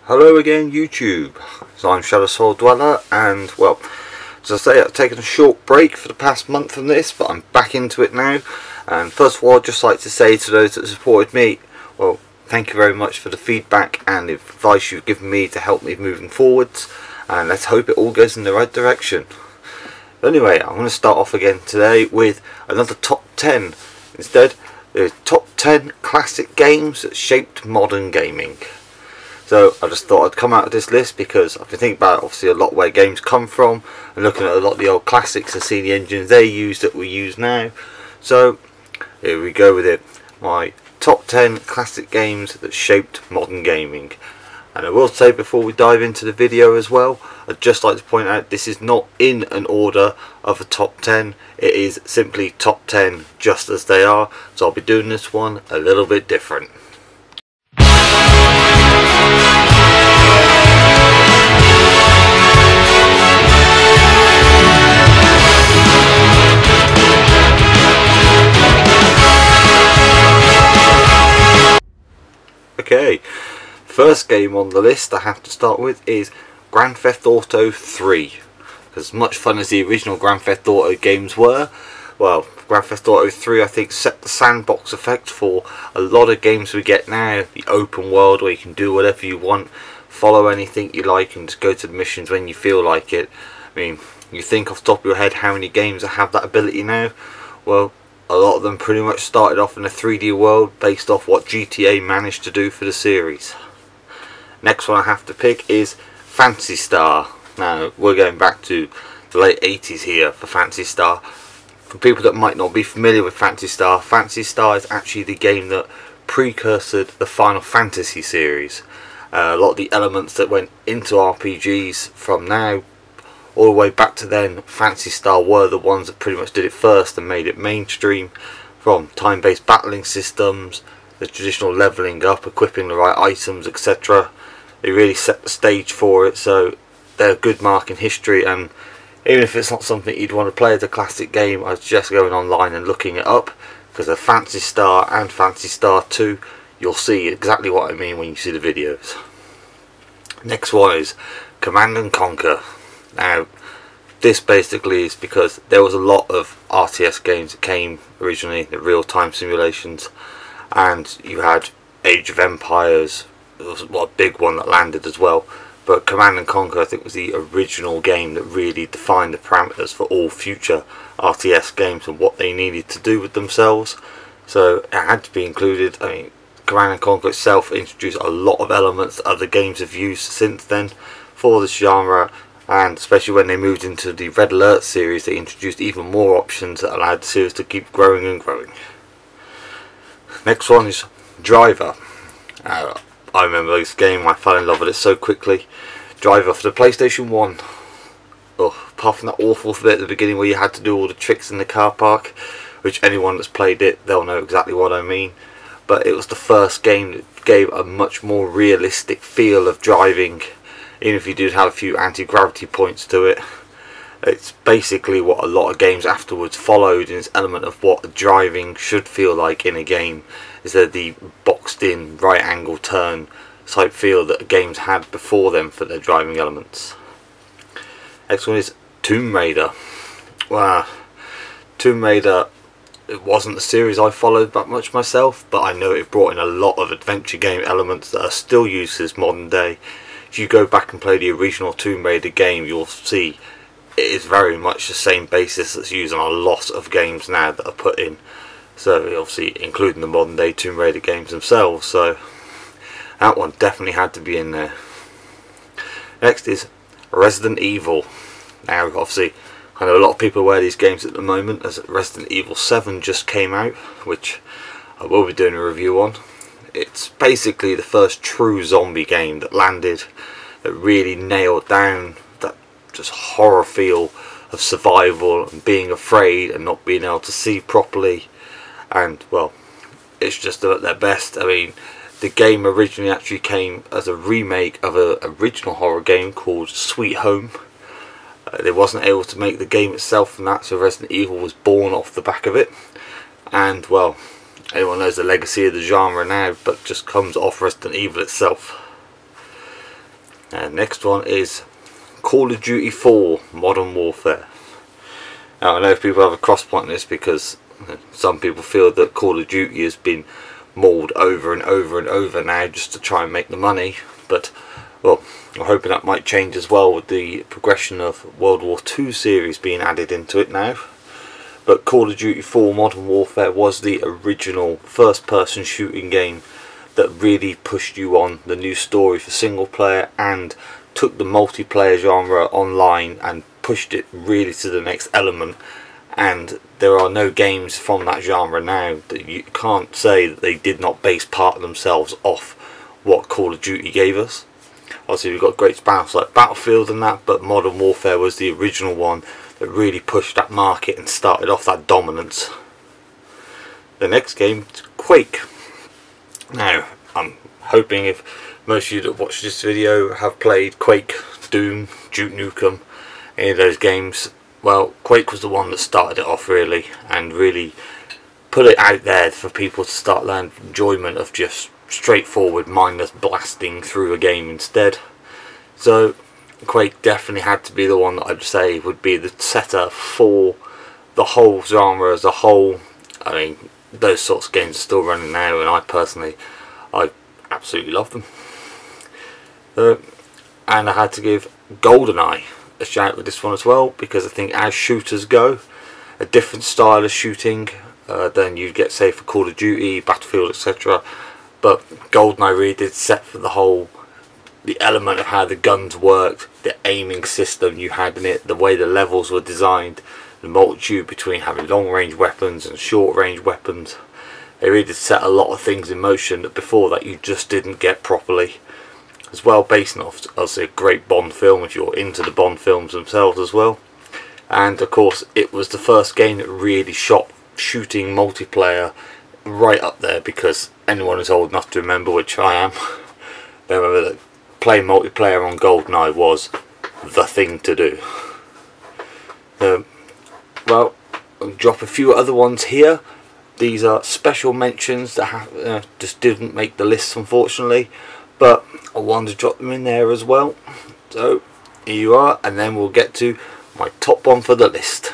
Hello again YouTube, so I'm Shadow Soul Dweller, and well, as I say, I've taken a short break for the past month from this, but I'm back into it now. And first of all, I'd just like to say to those that supported me, well, thank you very much for the feedback and the advice you've given me to help me moving forwards, and let's hope it all goes in the right direction. But anyway, I'm going to start off again today with another top 10. Instead, the top 10 classic games that shaped modern gaming. So I just thought I'd come out of this list because I've been thinking about obviously a lot where games come from and looking at a lot of the old classics and seeing the engines they use that we use now. So here we go with it. My top 10 classic games that shaped modern gaming. And I will say before we dive into the video as well, I'd just like to point out this is not in an order of a top 10. It is simply top 10 just as they are. So I'll be doing this one a little bit different. Okay, first game on the list I have to start with is Grand Theft Auto 3. As much fun as the original Grand Theft Auto games were, well, Grand Theft Auto 3 I think set the sandbox effect for a lot of games we get now. The open world where you can do whatever you want, follow anything you like and just go to the missions when you feel like it. I mean, you think off the top of your head how many games that have that ability now? Well, a lot of them pretty much started off in a 3D world based off what GTA managed to do for the series. Next one I have to pick is Phantasy Star. Now we're going back to the late 80s here for Phantasy Star. For people that might not be familiar with Phantasy Star is actually the game that precursored the Final Fantasy series. A lot of the elements that went into RPGs from now all the way back to then, Phantasy Star were the ones that pretty much did it first and made it mainstream. From time-based battling systems, the traditional leveling up, equipping the right items, etc. They really set the stage for it, so they're a good mark in history. And even if it's not something you'd want to play as a classic game, I suggest going online and looking it up, because of Phantasy Star and Phantasy Star 2, you'll see exactly what I mean when you see the videos. Next one is Command & Conquer. Now, this basically is because there was a lot of RTS games that came originally, the real-time simulations, and you had Age of Empires, it was a big one that landed as well, but Command & Conquer I think was the original game that really defined the parameters for all future RTS games and what they needed to do with themselves, so it had to be included. I mean, Command & Conquer itself introduced a lot of elements that other games have used since then for this genre. And especially when they moved into the Red Alert series, they introduced even more options that allowed the series to keep growing and growing. Next one is Driver. I remember this game, I fell in love with it so quickly. Driver for the PlayStation 1. Oh, apart from that awful bit at the beginning where you had to do all the tricks in the car park, which anyone that's played it, they'll know exactly what I mean. But it was the first game that gave a much more realistic feel of driving. Even if you did have a few anti-gravity points to it, it's basically what a lot of games afterwards followed in its element of what driving should feel like in a game, instead of the boxed in right angle turn type feel that games had before them for their driving elements. Next one is Tomb Raider. Wow, Tomb Raider, it wasn't a series I followed that much myself, but I know it brought in a lot of adventure game elements that are still used this modern day. If you go back and play the original Tomb Raider game, you'll see it is very much the same basis that's used on a lot of games now that are put in. So obviously including the modern day Tomb Raider games themselves, so that one definitely had to be in there. Next is Resident Evil. Now obviously I know a lot of people wear these games at the moment, as Resident Evil 7 just came out, which I will be doing a review on. It's basically the first true zombie game that landed, that really nailed down that just horror feel of survival and being afraid and not being able to see properly. And well, it's just at their best. I mean, the game originally actually came as a remake of an original horror game called Sweet Home. They wasn't able to make the game itself from that, so Resident Evil was born off the back of it. And well, anyone knows the legacy of the genre now, but just comes off Resident Evil itself. And next one is Call of Duty 4 Modern Warfare. Now I know people have a cross point on this because some people feel that Call of Duty has been mauled over and over and over now just to try and make the money, but well, I'm hoping that might change as well with the progression of World War II series being added into it now. But Call of Duty 4 Modern Warfare was the original first person shooting game that really pushed you on the new story for single player and took the multiplayer genre online and pushed it really to the next element. And there are no games from that genre now that you can't say that they did not base part of themselves off what Call of Duty gave us. Obviously we've got great spin-offs like Battlefield and that, but Modern Warfare was the original one that really pushed that market and started off that dominance. The next game is Quake. Now I'm hoping if most of you that watch this video have played Quake, Doom, Duke Nukem, any of those games, well, Quake was the one that started it off really, and really put it out there for people to start learning enjoyment of just straightforward mindless blasting through a game instead. So Quake definitely had to be the one that I'd say would be the setter for the whole genre as a whole. I mean, those sorts of games are still running now, and I absolutely love them. And I had to give GoldenEye a shout with this one as well, because I think as shooters go, a different style of shooting than you'd get say for Call of Duty, Battlefield, etc. But GoldenEye really did set for the element of how the guns worked, the aiming system you had in it, the way the levels were designed, the multitude between having long range weapons and short range weapons. They really did set a lot of things in motion that before that you just didn't get properly. As well, based off obviously a great Bond film if you're into the Bond films themselves as well. And of course it was the first game that really shot shooting multiplayer right up there, because anyone who's old enough to remember, which I am, they remember that playing multiplayer on GoldenEye was the thing to do. Well, I'll drop a few other ones here. These are special mentions that just didn't make the list unfortunately, but I wanted to drop them in there as well. So here you are, and then we'll get to my top one for the list.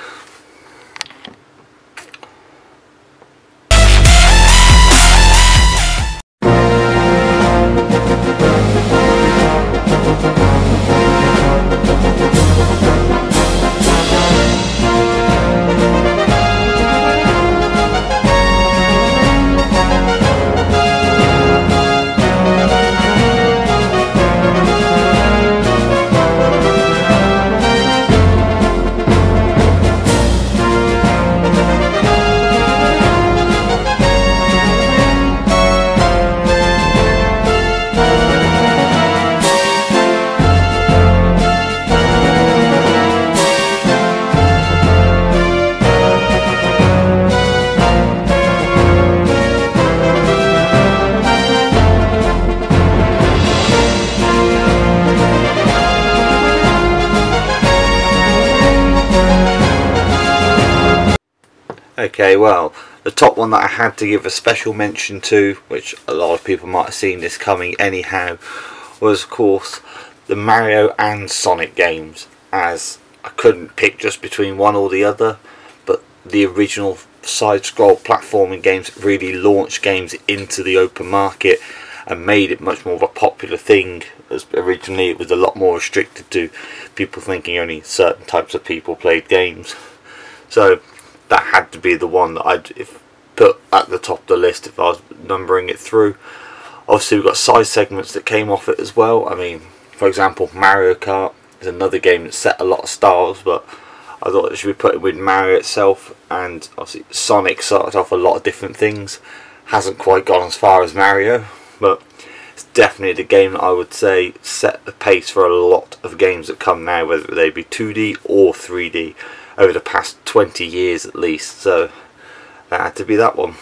Okay, well, the top one that I had to give a special mention to, which a lot of people might have seen this coming anyhow, was of course the Mario and Sonic games, as I couldn't pick just between one or the other, but the original side-scroll platforming games really launched games into the open market and made it much more of a popular thing, as originally it was a lot more restricted to people thinking only certain types of people played games. So that had to be the one that I'd put at the top of the list if I was numbering it through. Obviously we've got side segments that came off it as well. I mean, for example, Mario Kart is another game that set a lot of styles, but I thought it should be put with Mario itself. And obviously Sonic started off a lot of different things, hasn't quite gone as far as Mario, but it's definitely the game that I would say set the pace for a lot of games that come now, whether they be 2D or 3D, over the past 20 years at least. So that had to be that one.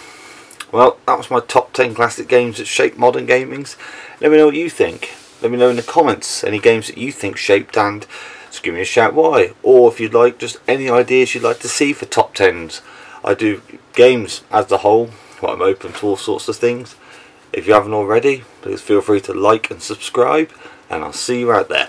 Well, that was my top 10 classic games that shaped modern gamings. Let me know what you think. Let me know in the comments any games that you think shaped, and just give me a shout why. Or if you'd like just any ideas you'd like to see for top 10s. I do games as a whole, well, I'm open to all sorts of things. If you haven't already, please feel free to like and subscribe, and I'll see you out there.